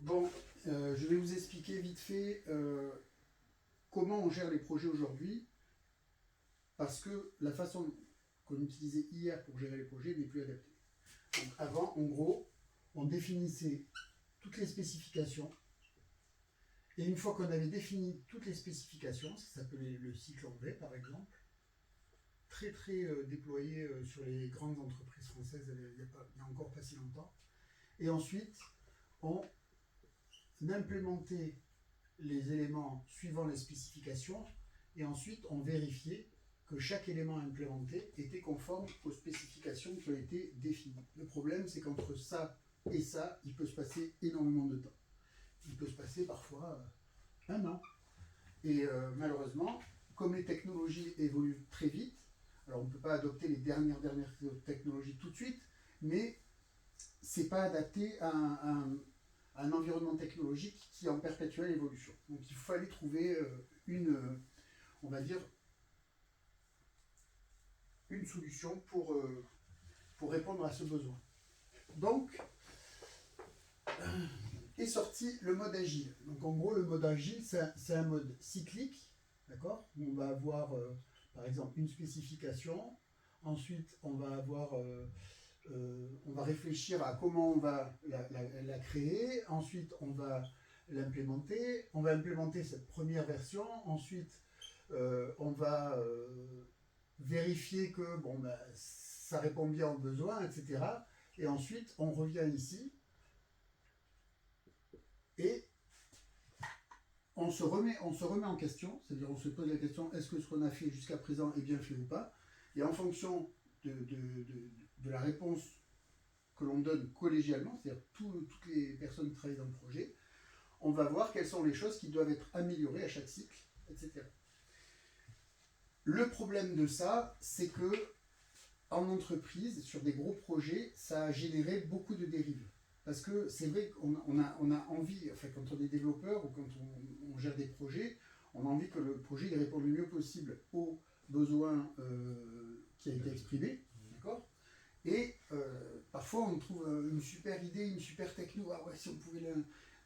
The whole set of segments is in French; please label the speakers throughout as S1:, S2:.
S1: Bon, je vais vous expliquer vite fait comment on gère les projets aujourd'hui, parce que la façon qu'on utilisait hier pour gérer les projets n'est plus adaptée. Donc avant, en gros, on définissait toutes les spécifications, et une fois qu'on avait défini toutes les spécifications, ça s'appelait le cycle en V par exemple, très déployé sur les grandes entreprises françaises il y a encore pas si longtemps, et ensuite on implémentait les éléments suivant les spécifications, et ensuite on vérifiait que chaque élément implémenté était conforme aux spécifications qui ont été définies. Le problème, c'est qu'entre ça et ça, il peut se passer énormément de temps. Il peut se passer parfois un an. Et malheureusement, comme les technologies évoluent très vite, alors on ne peut pas adopter les dernières technologies tout de suite, mais c'est pas adapté à un environnement technologique qui est en perpétuelle évolution. Donc il fallait trouver on va dire, une solution pour répondre à ce besoin. Donc, est sorti le mode agile. Donc en gros, le mode agile, c'est un mode cyclique, d'accord? On va avoir, par exemple, une spécification. Ensuite, on va avoir, on va réfléchir à comment on va la créer. Ensuite, on va l'implémenter. On va implémenter cette première version. Ensuite, on va vérifier que bon, ben, ça répond bien aux besoins, etc. Et ensuite, on revient ici et on se remet en question, c'est-à-dire on se pose la question, est-ce que ce qu'on a fait jusqu'à présent est bien fait ou pas? Et en fonction de la réponse que l'on donne collégialement, c'est-à-dire toutes les personnes qui travaillent dans le projet, on va voir quelles sont les choses qui doivent être améliorées à chaque cycle, etc. Le problème de ça, c'est que en entreprise, sur des gros projets, ça a généré beaucoup de dérives. Parce que c'est vrai qu'on a envie, enfin, quand on est développeur ou quand on gère des projets, on a envie que le projet il réponde le mieux possible aux besoins qui a été exprimé, d'accord? Et parfois on trouve une super idée, une super techno, ah ouais, si on pouvait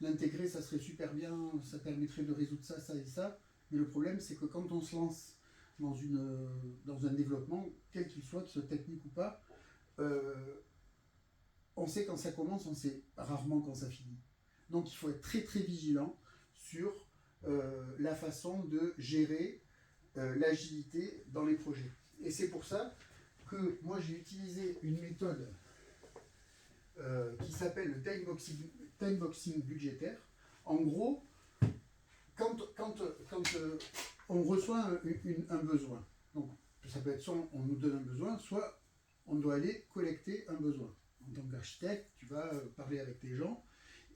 S1: l'intégrer, ça serait super bien, ça permettrait de résoudre ça, ça et ça. Mais le problème, c'est que quand on se lance dans un développement, quel qu'il soit technique ou pas, on sait quand ça commence, on sait rarement quand ça finit. Donc il faut être très vigilant sur la façon de gérer l'agilité dans les projets. Et c'est pour ça que moi j'ai utilisé une méthode qui s'appelle le time boxing budgétaire. En gros, quand on reçoit un besoin, donc ça peut être soit on nous donne un besoin, soit on doit aller collecter un besoin. En tant qu'architecte, tu vas parler avec tes gens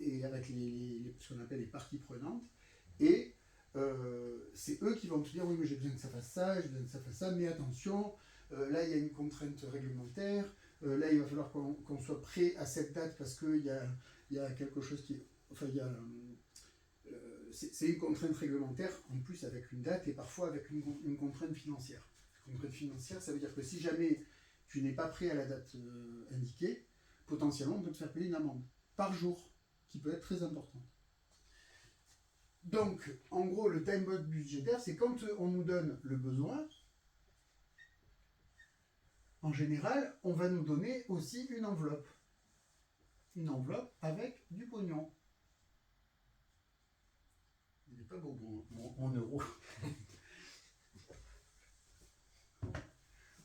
S1: et avec ce qu'on appelle les parties prenantes, et c'est eux qui vont te dire oui mais j'ai besoin que ça fasse ça, j'ai besoin que ça fasse ça, mais attention, là il y a une contrainte réglementaire, là il va falloir qu'on soit prêt à cette date parce qu'il y a quelque chose qui... Enfin, il y a... c'est une contrainte réglementaire en plus avec une date et parfois avec une contrainte financière. Une contrainte financière, ça veut dire que si jamais tu n'es pas prêt à la date indiquée, potentiellement on peut te faire payer une amende par jour qui peut être très importante. Donc, en gros, le time box budgétaire, c'est quand on nous donne le besoin, en général, on va nous donner aussi une enveloppe. Une enveloppe avec du pognon. Il n'est pas beau en euros.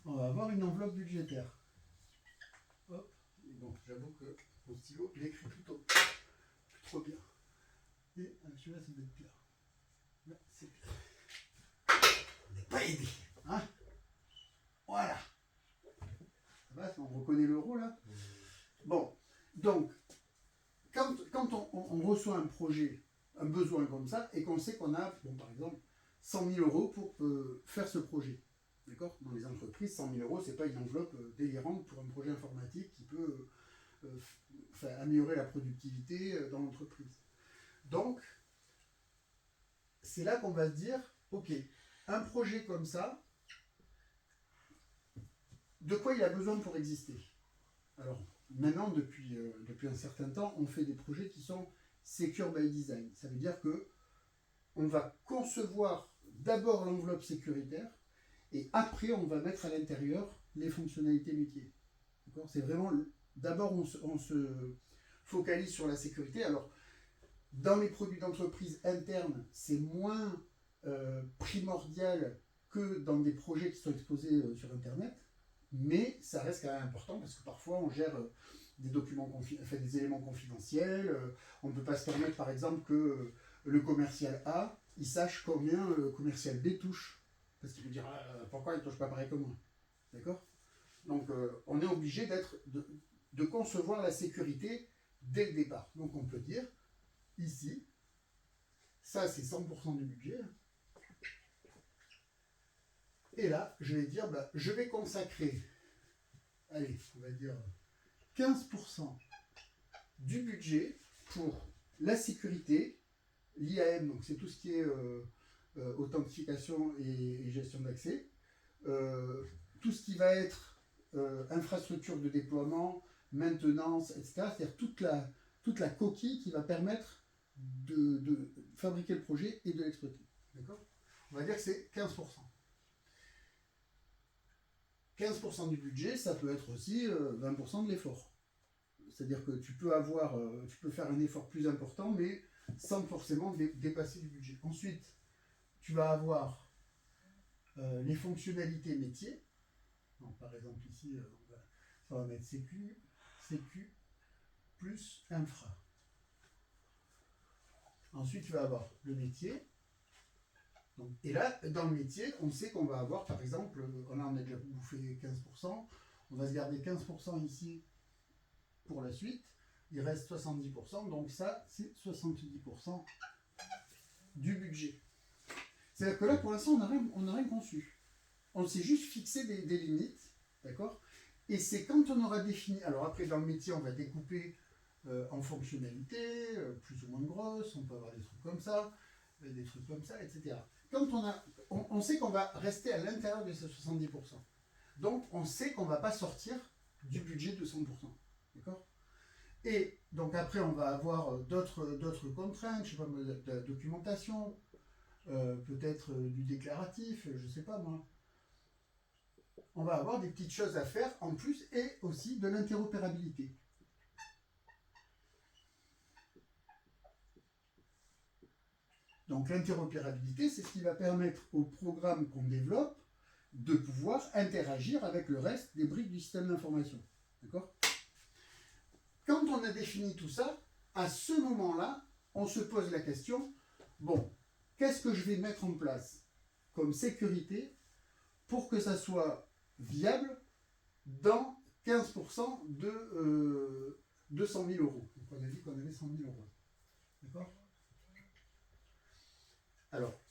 S1: On va avoir une enveloppe budgétaire. Hop. Et bon, j'avoue que mon stylo, il écrit plutôt plus trop bien. Et celui-là, c'est peut-être pire. Là, c'est pire. On n'est pas aidé. Hein? Voilà. Ça va, on reconnaît l'euro là? Bon, donc, quand on reçoit un projet, un besoin comme ça, et qu'on sait qu'on a, bon, par exemple, 100 000 euros pour faire ce projet. D'accord? Dans les entreprises, 100 000 euros, ce n'est pas une enveloppe délirante pour un projet informatique qui peut améliorer la productivité dans l'entreprise. Donc, c'est là qu'on va se dire, ok, un projet comme ça, de quoi il a besoin pour exister? Alors, maintenant, depuis un certain temps, on fait des projets qui sont Secure by Design. Ça veut dire que on va concevoir d'abord l'enveloppe sécuritaire et après on va mettre à l'intérieur les fonctionnalités métiers. C'est vraiment, d'abord on se focalise sur la sécurité. Alors, dans les produits d'entreprise internes, c'est moins primordial que dans des projets qui sont exposés sur Internet, mais ça reste quand même important parce que parfois on gère des documents, des éléments confidentiels. On ne peut pas se permettre, par exemple, que le commercial A, il sache combien le commercial B touche. Parce qu'il peut dire, pourquoi il ne touche pas pareil que moi. D'accord? Donc, on est obligé de concevoir la sécurité dès le départ. Donc, on peut dire, ici, ça c'est 100% du budget. Et là, je vais dire, je vais consacrer, allez, on va dire 15% du budget pour la sécurité, l'IAM, donc c'est tout ce qui est authentification et gestion d'accès, tout ce qui va être infrastructure de déploiement, maintenance, etc. C'est-à-dire toute la coquille qui va permettre de fabriquer le projet et de l'exploiter. D'accord ? On va dire que c'est 15%. 15% du budget, ça peut être aussi 20% de l'effort. C'est-à-dire que tu peux faire un effort plus important, mais sans forcément dépasser du budget. Ensuite, tu vas avoir les fonctionnalités métiers. Donc, par exemple, ici, on va mettre sécu plus infra. Ensuite, tu vas avoir le métier. Donc, et là, dans le métier, on sait qu'on va avoir, par exemple, on a déjà bouffé 15%, on va se garder 15% ici pour la suite, il reste 70%, donc ça, c'est 70% du budget. C'est-à-dire que là, pour l'instant, on n'a rien conçu. On s'est juste fixé des limites, d'accord ? Et c'est quand on aura défini, alors après, dans le métier, on va découper en fonctionnalités, plus ou moins grosses, on peut avoir des trucs comme ça, etc. Quand on sait qu'on va rester à l'intérieur de ces 70%. Donc, on sait qu'on ne va pas sortir du budget de 100%. D'accord ? Et donc, après, on va avoir d'autres contraintes, je ne sais pas, de la documentation, peut-être du déclaratif, je ne sais pas moi. On va avoir des petites choses à faire en plus et aussi de l'interopérabilité. Donc l'interopérabilité, c'est ce qui va permettre au programme qu'on développe de pouvoir interagir avec le reste des briques du système d'information. D'accord ? Quand on a défini tout ça, à ce moment-là, on se pose la question, bon, qu'est-ce que je vais mettre en place comme sécurité pour que ça soit viable dans 15% de 200 000 euros. Donc on a dit qu'on avait 100 000 euros. D'accord ? Alors,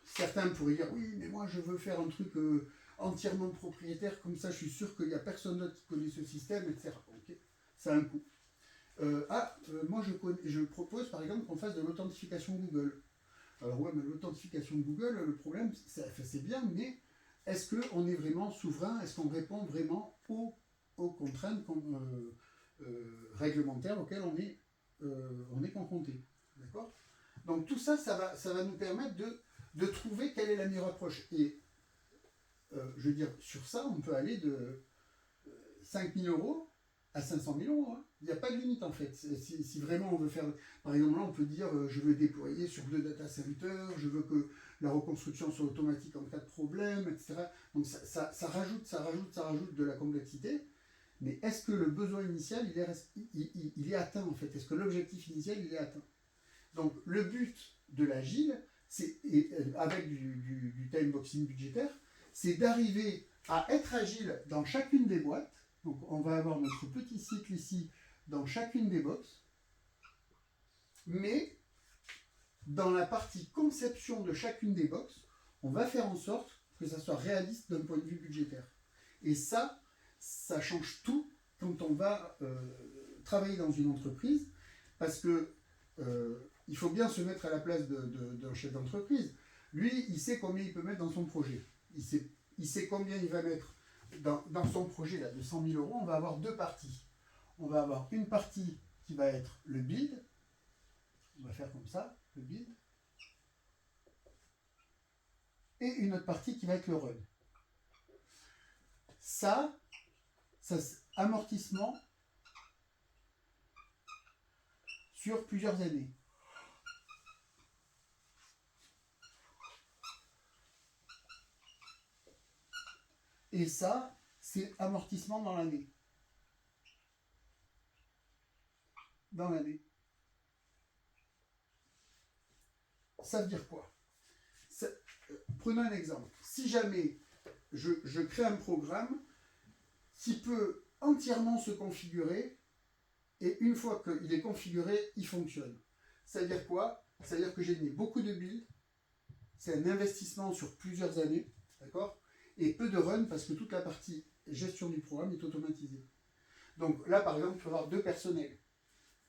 S1: certains pourraient dire, oui, mais moi je veux faire un truc entièrement propriétaire, comme ça je suis sûr qu'il n'y a personne d'autre qui connaît ce système, etc. Ok, ça a un coût. Moi je propose par exemple qu'on fasse de l'authentification Google. Alors ouais, mais l'authentification de Google, le problème, c'est bien, mais est-ce qu'on est vraiment souverain? Est-ce qu'on répond vraiment aux contraintes réglementaires auxquelles on est confronté? D'accord? Donc tout ça, ça va nous permettre de trouver quelle est la meilleure approche. Et je veux dire, sur ça, on peut aller de 5 000 euros à 500 000 euros. Hein. Il n'y a pas de limite en fait. Si vraiment on veut faire, par exemple là, on peut dire je veux déployer sur 2 data centers, je veux que la reconstruction soit automatique en cas de problème, etc. Donc ça rajoute de la complexité. Mais est-ce que le besoin initial, il est atteint en fait? Est-ce que l'objectif initial, il est atteint? Donc le but de l'agile, avec du time boxing budgétaire, c'est d'arriver à être agile dans chacune des boîtes. Donc on va avoir notre petit cycle ici dans chacune des boxes, mais dans la partie conception de chacune des boxes, on va faire en sorte que ça soit réaliste d'un point de vue budgétaire. Et ça change tout quand on va travailler dans une entreprise, parce que il faut bien se mettre à la place d'un chef d'entreprise. Lui, il sait combien il peut mettre dans son projet. Il sait combien il va mettre dans son projet là, de 100 000 euros. On va avoir 2 parties. On va avoir une partie qui va être le build on va faire comme ça, le build, et une autre partie qui va être le run. Ça c'est amortissement sur plusieurs années. Et ça, c'est amortissement dans l'année. Dans l'année. Ça veut dire quoi? Prenons un exemple. Si jamais je crée un programme qui peut entièrement se configurer, et une fois qu'il est configuré, il fonctionne. Ça veut dire quoi? Ça veut dire que j'ai mis beaucoup de builds, c'est un investissement sur plusieurs années, d'accord? Et peu de run parce que toute la partie gestion du programme est automatisée. Donc là, par exemple, tu vas avoir deux personnels.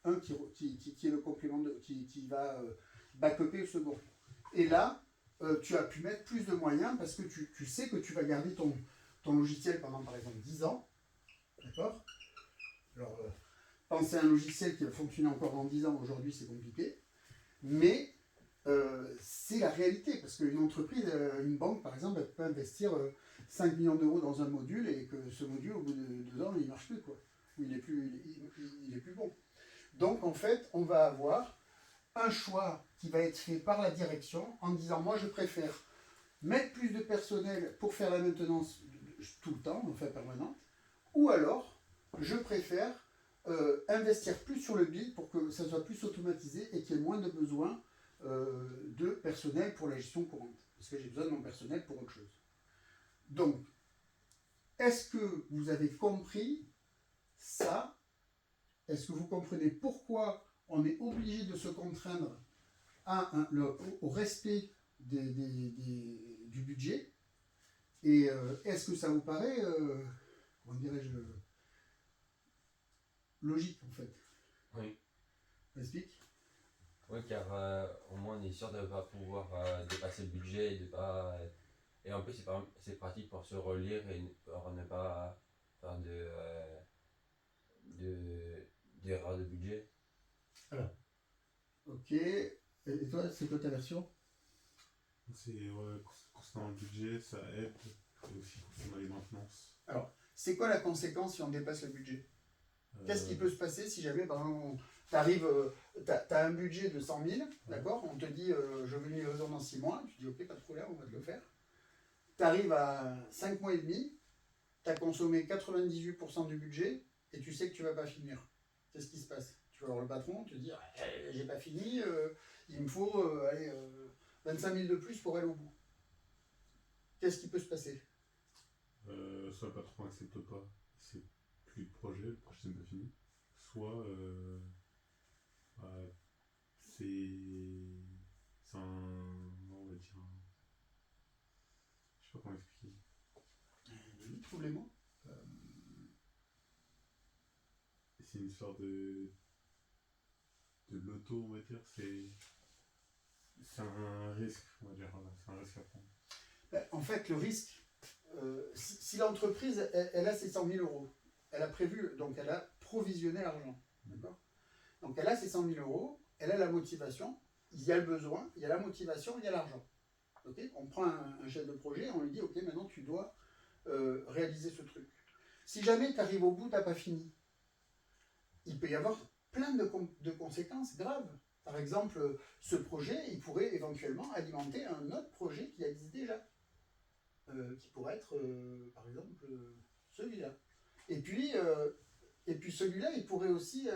S1: Un qui est le complément, qui va backuper le second. Et là, tu as pu mettre plus de moyens parce que tu sais que tu vas garder ton logiciel pendant, par exemple, 10 ans. D'accord? Alors, penser à un logiciel qui va fonctionner encore dans 10 ans, aujourd'hui, c'est compliqué. Mais c'est la réalité, parce qu'une entreprise, une banque par exemple, elle peut investir 5 millions d'euros dans un module et que ce module, au bout de 2 ans, il ne marche plus, quoi. Ou il est plus bon. Donc en fait, on va avoir un choix qui va être fait par la direction en disant, moi je préfère mettre plus de personnel pour faire la maintenance tout le temps, enfin permanente, ou alors je préfère investir plus sur le build pour que ça soit plus automatisé et qu'il y ait moins de besoin de personnel pour la gestion courante. Parce que j'ai besoin de mon personnel pour autre chose. Donc, est-ce que vous avez compris ça? Est-ce que vous comprenez pourquoi on est obligé de se contraindre au respect du budget? Et est-ce que ça vous paraît, comment dirais-je, logique en fait?
S2: Oui.
S1: Explique.
S2: Oui, car au moins on est sûr de ne pas pouvoir dépasser le budget et de pas. Et en plus, c'est pratique pour se relire et pour ne pas faire d'erreur de budget.
S1: Alors, ok. Et toi, c'est quoi ta version?
S3: C'est concernant le budget, ça aide, et aussi concernant les maintenances.
S1: Alors, c'est quoi la conséquence si on dépasse le budget? Qu'est-ce qui peut se passer si jamais, par exemple, tu as un budget de 100 000, d'accord? On te dit, je veux une livraison dans 6 mois. Tu dis, ok, pas de problème, on va te le faire. Tu arrives à 5 mois et demi, tu as consommé 98% du budget et tu sais que tu ne vas pas finir. Qu'est-ce qui se passe? Tu vas voir le patron, te dire, j'ai pas fini, il me faut 25 000 de plus pour aller au bout. Qu'est-ce qui peut se passer?
S3: Soit le patron n'accepte pas, c'est plus de projet, le projet n'est pas fini. Soit c'est un. On va dire. Je sais pas comment expliquer.
S1: Trouve les mots.
S3: C'est une sorte de loto, on va dire. C'est un risque, on va dire. Voilà. C'est un risque à prendre.
S1: En fait, le risque, si l'entreprise, elle a ses 100 000 euros, elle a prévu, donc elle a provisionné l'argent. D'accord? Donc elle a ses 100 000 euros, elle a la motivation, il y a le besoin, il y a la motivation, il y a l'argent. Okay? On prend un chef de projet, on lui dit, ok, maintenant tu dois réaliser ce truc. Si jamais tu arrives au bout, tu n'as pas fini, il peut y avoir plein de conséquences graves. Par exemple, ce projet, il pourrait éventuellement alimenter un autre projet qui existe déjà. Qui pourrait être, par exemple, celui-là. Et puis celui-là, il pourrait aussi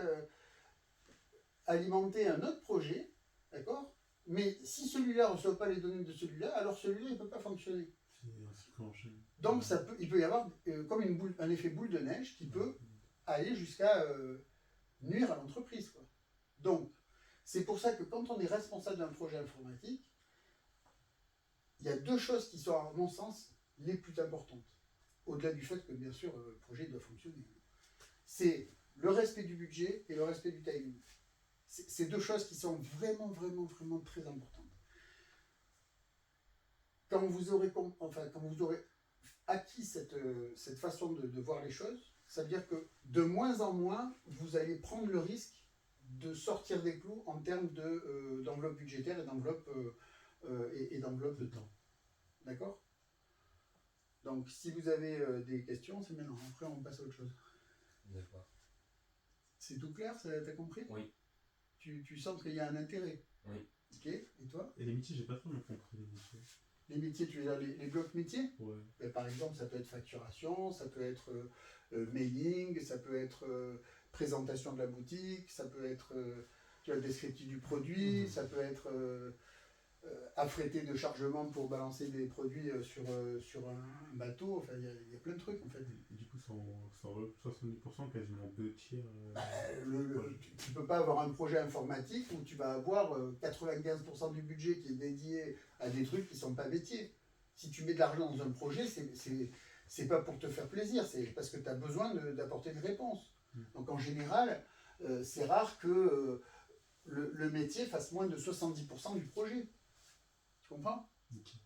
S1: alimenter un autre projet, d'accord? Mais si celui-là ne reçoit pas les données de celui-là, alors celui-là, il ne peut pas fonctionner. Donc il peut y avoir comme un effet boule de neige qui peut aller jusqu'à nuire à l'entreprise, quoi. Donc, c'est pour ça que quand on est responsable d'un projet informatique, il y a deux choses qui sont, à mon sens, les plus importantes. Au-delà du fait que, bien sûr, le projet doit fonctionner. C'est le respect du budget et le respect du timing. C'est deux choses qui sont vraiment, vraiment, vraiment très importantes. Quand vous aurez acquis cette façon de voir les choses, ça veut dire que de moins en moins, vous allez prendre le risque de sortir des clous en termes d'enveloppe budgétaire et d'enveloppe de temps. D'accord? Donc, si vous avez des questions, c'est maintenant. Après, on passe à autre chose.
S2: D'accord.
S1: C'est tout clair? T'as compris?
S2: Oui.
S1: Tu sens qu'il y a un intérêt?
S2: Oui.
S1: Ok. Et toi?
S3: Et les métiers, j'ai pas trop bien compris les métiers.
S1: Les métiers, tu veux dire les blocs métiers?
S3: Ouais.
S1: Ben, par exemple, ça peut être facturation, ça peut être mailing, ça peut être présentation de la boutique, ça peut être tu vois, le descriptif du produit, ça peut être affréter de chargement pour balancer des produits sur un bateau. Enfin, il y a plein de trucs en fait.
S3: Et du coup, ça enveloppe 70%, quasiment 2 tiers.
S1: Tu peux pas avoir un projet informatique où tu vas avoir 95% du budget qui est dédié à des trucs qui sont pas métiers. Si tu mets de l'argent dans un projet, c'est pas pour te faire plaisir, c'est parce que tu as besoin d'apporter une réponse. Donc en général, c'est rare que le métier fasse moins de 70% du projet. Tu comprends?
S3: Okay.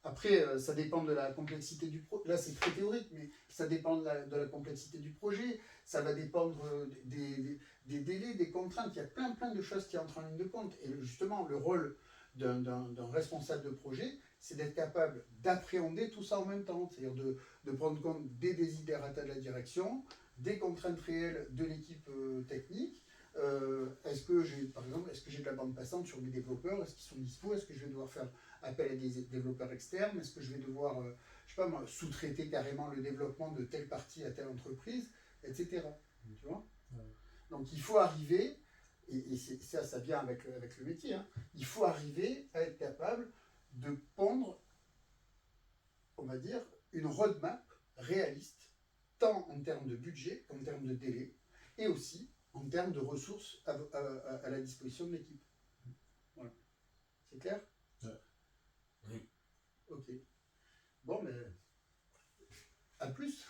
S1: Après, ça dépend de la complexité du projet. Là, c'est très théorique, mais ça dépend de la complexité du projet. Ça va dépendre des délais, des contraintes. Il y a plein de choses qui entrent en ligne de compte. Et justement, le rôle d'un responsable de projet, c'est d'être capable d'appréhender tout ça en même temps. C'est-à-dire de prendre compte des desiderata de la direction, des contraintes réelles de l'équipe technique. Par exemple, est-ce que j'ai de la bande passante sur mes développeurs? Est-ce qu'ils sont dispo? Est-ce que je vais devoir faire appel à des développeurs externes? Est-ce que je vais devoir, je sais pas moi, sous-traiter carrément le développement de telle partie à telle entreprise, etc. Tu vois? Donc il faut arriver, et ça vient avec le métier, hein, il faut arriver à être capable de pondre, on va dire, une roadmap réaliste, tant en termes de budget qu'en termes de délai, et aussi en termes de ressources à la disposition de l'équipe. Voilà. C'est clair?
S2: Oui.
S1: Ok. Bon, mais à plus.